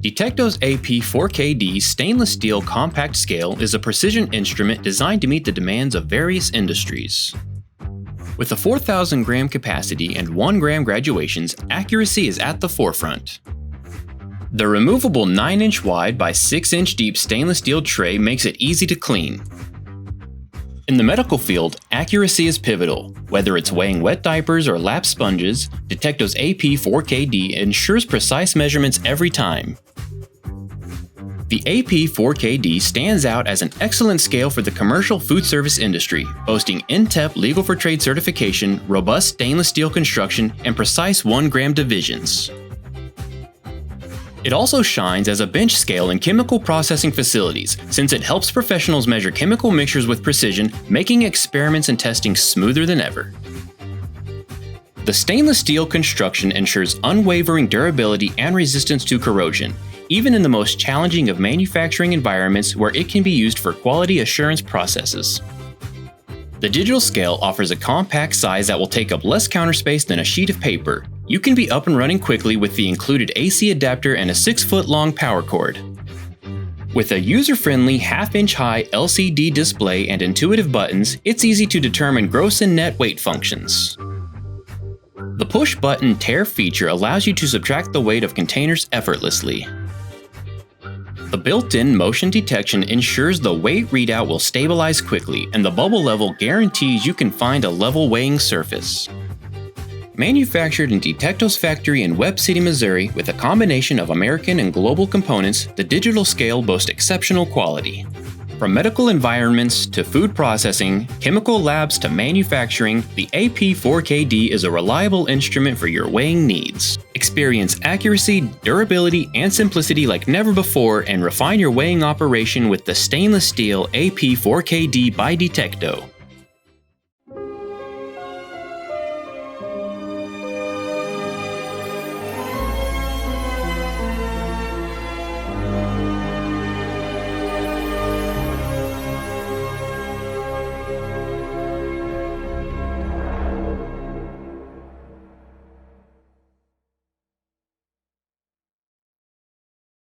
DETECTO's AP-4KD stainless steel compact scale is a precision instrument designed to meet the demands of various industries. With a 4,000 gram capacity and 1 gram graduations, accuracy is at the forefront. The removable 9-inch wide by 6-inch deep stainless steel tray makes it easy to clean. In the medical field, accuracy is pivotal. Whether it's weighing wet diapers or lap sponges, DETECTO's AP-4KD ensures precise measurements every time. The AP-4KD stands out as an excellent scale for the commercial food service industry, boasting Ntep legal for trade certification, robust stainless steel construction, and precise 1 gram divisions. It also shines as a bench scale in chemical processing facilities, since it helps professionals measure chemical mixtures with precision, making experiments and testing smoother than ever. The stainless steel construction ensures unwavering durability and resistance to corrosion, even in the most challenging of manufacturing environments where it can be used for quality assurance processes. The digital scale offers a compact size that will take up less counter space than a sheet of paper. You can be up and running quickly with the included AC adapter and a 6-foot-long power cord. With a user-friendly half-inch high LCD display and intuitive buttons, it's easy to determine gross and net weight functions. The push-button tare feature allows you to subtract the weight of containers effortlessly. The built-in motion detection ensures the weight readout will stabilize quickly, and the bubble level guarantees you can find a level weighing surface. Manufactured in DETECTO's factory in Webb City, Missouri, with a combination of American and global components, the digital scale boasts exceptional quality. From medical environments to food processing, chemical labs to manufacturing, the AP-4KD is a reliable instrument for your weighing needs. Experience accuracy, durability, and simplicity like never before, and refine your weighing operation with the stainless steel AP-4KD by DETECTO.